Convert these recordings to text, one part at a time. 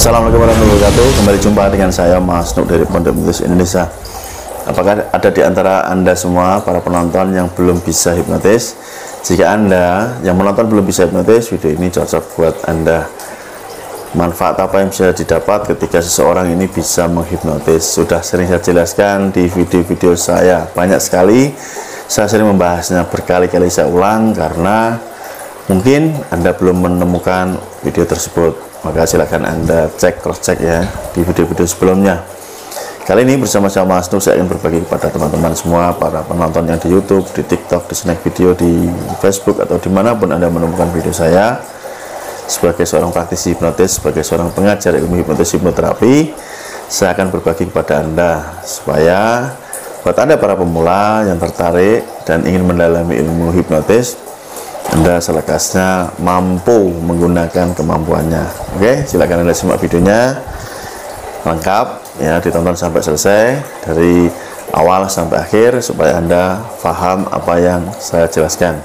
Assalamualaikum warahmatullahi wabarakatuh. Kembali jumpa dengan saya Mas Nuk dari Pondok Hipnotis Indonesia. Apakah ada di antara Anda semua para penonton yang belum bisa hipnotis? Jika Anda yang menonton belum bisa hipnotis, video ini cocok buat Anda. Manfaat apa yang bisa didapat ketika seseorang ini bisa menghipnotis? Sudah sering saya jelaskan di video-video saya, banyak sekali. Saya sering membahasnya, berkali-kali saya ulang karena mungkin Anda belum menemukan video tersebut. Maka silakan Anda cross check ya di video-video sebelumnya. Kali ini bersama-sama Mas Nuk saya ingin berbagi kepada teman-teman semua, para penonton yang di YouTube, di TikTok, di Snack Video, di Facebook, atau dimanapun Anda menemukan video saya. Sebagai seorang praktisi hipnotis, sebagai seorang pengajar ilmu hipnotis hipnoterapi, saya akan berbagi kepada Anda supaya buat Anda para pemula yang tertarik dan ingin mendalami ilmu hipnotis, Anda selekasnya mampu menggunakan kemampuannya. Oke, silakan Anda simak videonya lengkap ya, ditonton sampai selesai dari awal sampai akhir supaya Anda paham apa yang saya jelaskan.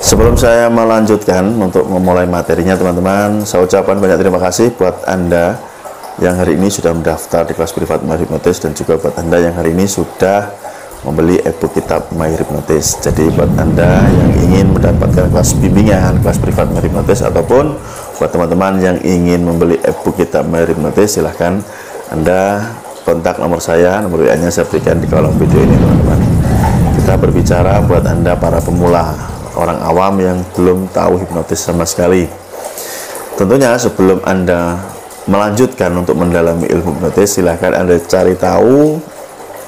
Sebelum saya melanjutkan untuk memulai materinya teman-teman, saya ucapkan banyak terima kasih buat Anda yang hari ini sudah mendaftar di kelas privat Mahir Hipnotis, dan juga buat Anda yang hari ini sudah membeli e-book kitab Mahir Hipnotis. Jadi buat Anda yang ingin mendapatkan kelas bimbingan, kelas privat Mahir Hipnotis, ataupun buat teman-teman yang ingin membeli e-book kitab Mahir Hipnotis, silahkan Anda kontak nomor saya, nomor WA-nya saya berikan di kolom video ini teman-teman. Kita berbicara buat Anda para pemula, orang awam yang belum tahu hipnotis sama sekali. Tentunya sebelum Anda melanjutkan untuk mendalami ilmu hipnotis, silahkan Anda cari tahu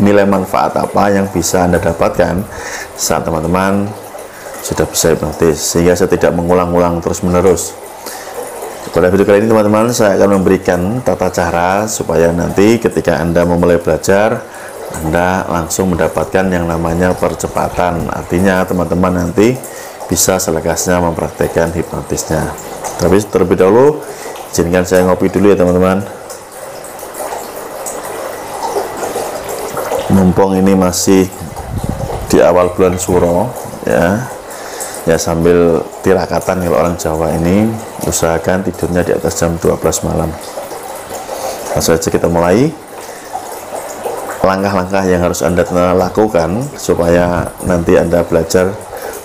nilai manfaat apa yang bisa Anda dapatkan saat teman-teman sudah bisa hipnotis, sehingga saya tidak mengulang-ulang terus-menerus. Pada video kali ini teman-teman, saya akan memberikan tata cara supaya nanti ketika Anda memulai belajar, Anda langsung mendapatkan yang namanya percepatan. Artinya teman-teman nanti bisa selekasnya mempraktekkan hipnotisnya. Tapi terlebih dahulu izinkan saya ngopi dulu ya teman-teman. Mumpung ini masih di awal bulan Suro ya, sambil tirakatan kalau orang Jawa ini, usahakan tidurnya di atas jam 12 malam. Langsung saja kita mulai. Langkah-langkah yang harus Anda lakukan supaya nanti Anda belajar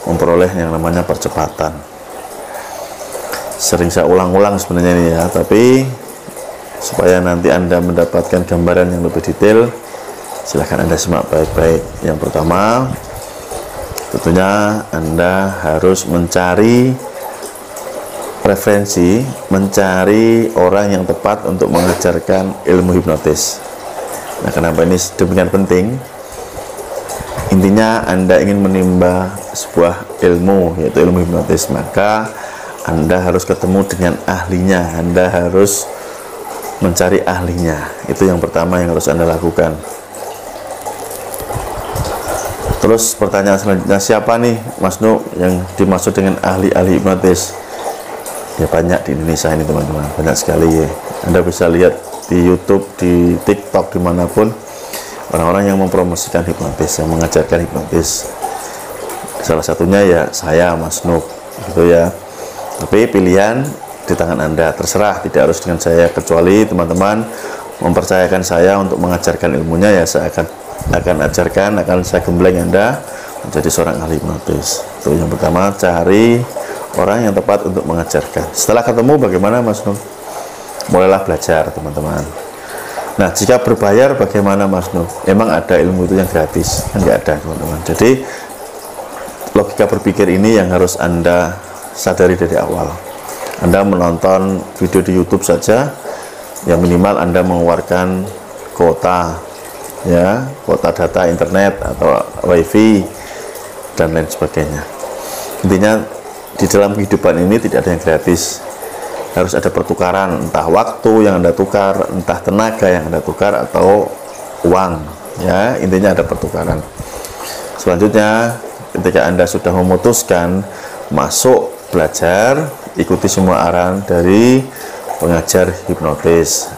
memperoleh yang namanya percepatan. Sering saya ulang-ulang sebenarnya ini ya, tapi supaya nanti Anda mendapatkan gambaran yang lebih detail, silahkan Anda simak baik-baik. Yang pertama, tentunya Anda harus mencari referensi, mencari orang yang tepat untuk mengajarkan ilmu hipnotis. Nah, kenapa ini demikian penting? Intinya Anda ingin menimba sebuah ilmu, yaitu ilmu hipnotis, maka Anda harus ketemu dengan ahlinya. Anda harus mencari ahlinya. Itu yang pertama yang harus Anda lakukan. Terus pertanyaan selanjutnya, siapa nih Mas Nuk yang dimaksud dengan ahli-ahli hipnotis? Ya banyak di Indonesia ini teman-teman, banyak sekali ya. Anda bisa lihat di YouTube, di TikTok, dimanapun orang-orang yang mempromosikan hipnotis, yang mengajarkan hipnotis. Salah satunya ya saya, Mas Nuk, gitu ya. Tapi pilihan di tangan Anda, terserah, tidak harus dengan saya, kecuali teman-teman mempercayakan saya untuk mengajarkan ilmunya, ya saya akan ajarkan, akan saya gembleng Anda menjadi seorang ahli hipnotis. Itu yang pertama, cari orang yang tepat untuk mengajarkan. Setelah ketemu, bagaimana Mas Nuk? Mulailah belajar teman-teman. Nah, jika berbayar bagaimana Mas Nuk? Emang ada ilmu itu yang gratis? Enggak ada teman-teman. Jadi logika berpikir ini yang harus Anda sadari dari awal. Anda menonton video di YouTube saja, ya minimal Anda mengeluarkan kuota ya, kuota data internet atau wifi dan lain sebagainya. Intinya di dalam kehidupan ini tidak ada yang gratis. Harus ada pertukaran, entah waktu yang Anda tukar, entah tenaga yang Anda tukar, atau uang ya, intinya ada pertukaran. Selanjutnya, ketika Anda sudah memutuskan masuk belajar, ikuti semua arahan dari pengajar hipnotis.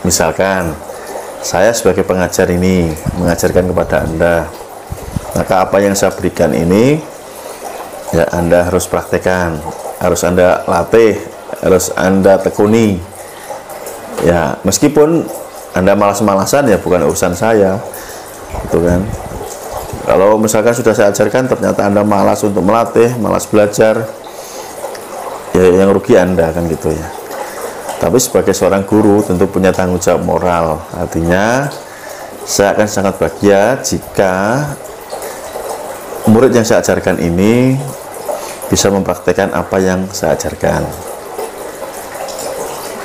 misalkan saya sebagai pengajar ini mengajarkan kepada Anda, maka apa yang saya berikan ini ya Anda harus praktekkan, harus Anda latih, harus Anda tekuni ya. Meskipun Anda malas-malasan ya bukan urusan saya, gitu kan. Kalau misalkan sudah saya ajarkan ternyata Anda malas untuk melatih, malas belajar, ya yang rugi Anda kan gitu ya. Tapi sebagai seorang guru tentu punya tanggung jawab moral. Artinya saya akan sangat bahagia jika murid yang saya ajarkan ini bisa mempraktekkan apa yang saya ajarkan.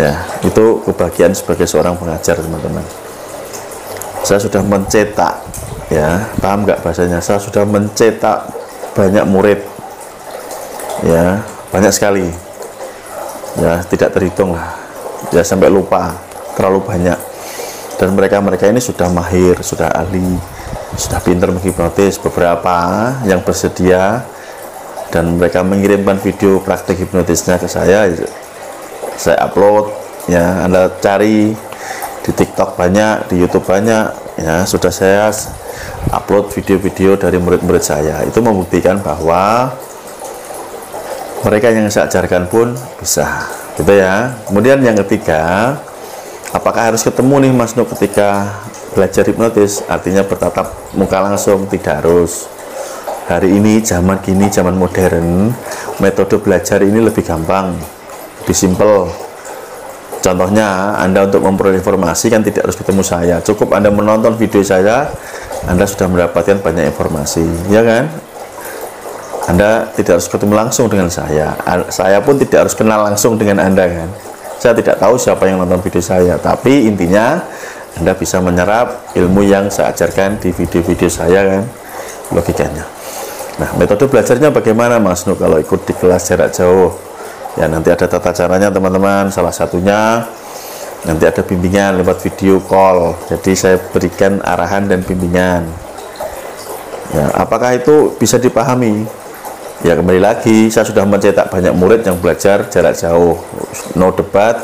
Ya, itu kebahagiaan sebagai seorang pengajar, teman-teman. Saya sudah mencetak, ya, paham nggak bahasanya? Saya sudah mencetak banyak murid, ya, banyak sekali, ya, tidak terhitung lah. Ya sampai lupa, terlalu banyak. Dan mereka ini sudah mahir, sudah ahli, sudah pintar menghipnotis. Beberapa yang bersedia dan mereka mengirimkan video praktik hipnotisnya ke saya upload ya. Anda cari di TikTok banyak, di YouTube banyak ya, sudah saya upload video-video dari murid-murid saya. Itu membuktikan bahwa mereka yang saya ajarkan pun bisa, gitu ya. Kemudian yang ketiga, apakah harus ketemu nih Mas Nuk ketika belajar hipnotis? Artinya bertatap muka langsung? Tidak harus. Hari ini zaman gini, zaman modern, metode belajar ini lebih gampang, lebih simpel. Contohnya, Anda untuk memperoleh informasi kan tidak harus ketemu saya, cukup Anda menonton video saya, Anda sudah mendapatkan banyak informasi, ya kan? Anda tidak harus ketemu langsung dengan saya pun tidak harus kenal langsung dengan Anda kan. Saya tidak tahu siapa yang nonton video saya, tapi intinya Anda bisa menyerap ilmu yang saya ajarkan di video-video saya kan, logikanya. Nah, metode belajarnya bagaimana Mas Nuk kalau ikut di kelas jarak jauh? Ya, nanti ada tata caranya teman-teman. Salah satunya nanti ada bimbingan lewat video call. Jadi saya berikan arahan dan bimbingan. Ya, apakah itu bisa dipahami? Ya kembali lagi, saya sudah mencetak banyak murid yang belajar jarak jauh, no debat,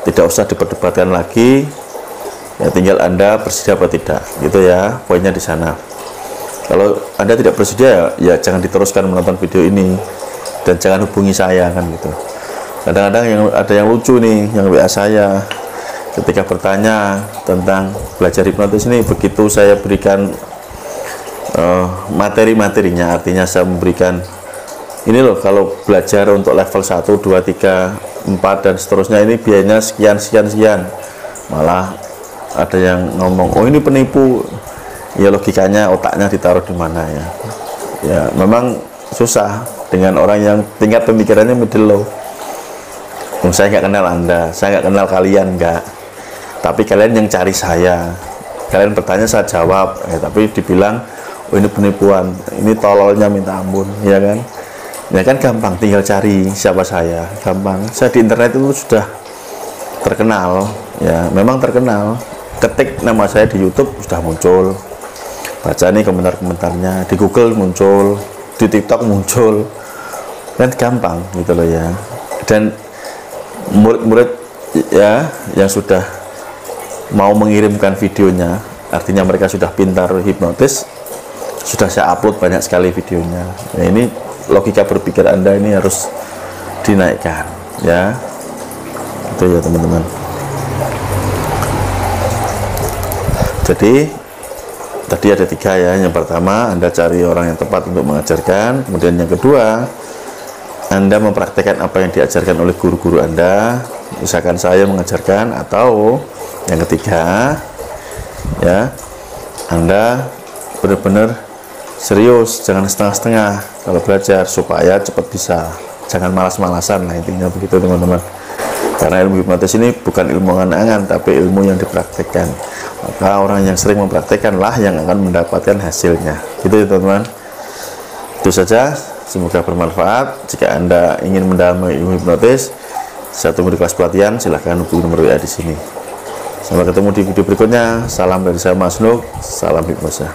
tidak usah diperdebatkan lagi, ya tinggal Anda bersedia apa tidak, gitu ya, poinnya di sana. Kalau Anda tidak bersedia, ya jangan diteruskan menonton video ini dan jangan hubungi saya kan gitu. Kadang-kadang ada yang lucu nih, yang WA saya ketika bertanya tentang belajar hipnotis ini, begitu saya berikan materi-materinya, artinya saya memberikan ini loh, kalau belajar untuk level 1, 2, 3, 4 dan seterusnya ini biayanya sekian. Malah ada yang ngomong, oh ini penipu. Ya logikanya otaknya ditaruh di mana ya. Ya memang susah dengan orang yang tingkat pemikirannya middle low. Saya nggak kenal Anda, saya nggak kenal kalian nggak. Tapi kalian yang cari saya. Kalian bertanya saya jawab, tapi dibilang, oh ini penipuan, ini tololnya minta ampun, ya kan? Ya kan gampang, tinggal cari siapa saya, gampang. Saya di internet itu sudah terkenal, ya memang terkenal. Ketik nama saya di YouTube sudah muncul, baca nih komentar-komentarnya, di Google muncul, di TikTok muncul, kan gampang gitu loh ya. Dan murid-murid ya yang sudah mau mengirimkan videonya, artinya mereka sudah pintar hipnotis, sudah saya upload banyak sekali videonya. Nah, ini logika berpikir Anda ini harus dinaikkan ya, itu ya teman-teman. Jadi tadi ada 3 ya. Yang pertama, Anda cari orang yang tepat untuk mengajarkan. Kemudian yang kedua, Anda mempraktekkan apa yang diajarkan oleh guru-guru Anda, misalkan saya mengajarkan. Atau yang ketiga ya, Anda benar-benar serius, jangan setengah-setengah kalau belajar, supaya cepat bisa, jangan malas-malasan lah, intinya begitu teman-teman. Karena ilmu hipnotis ini bukan ilmu angan-angan, tapi ilmu yang dipraktekkan. Maka orang yang sering mempraktekkan lah yang akan mendapatkan hasilnya, gitu ya teman-teman. Itu saja, semoga bermanfaat. Jika Anda ingin mendalami ilmu hipnotis, saya tunggu di kelas pelatihan, silahkan hubungi nomor WA di sini. Sampai ketemu di video berikutnya. Salam dari saya Mas Nuk, salam hipnosa.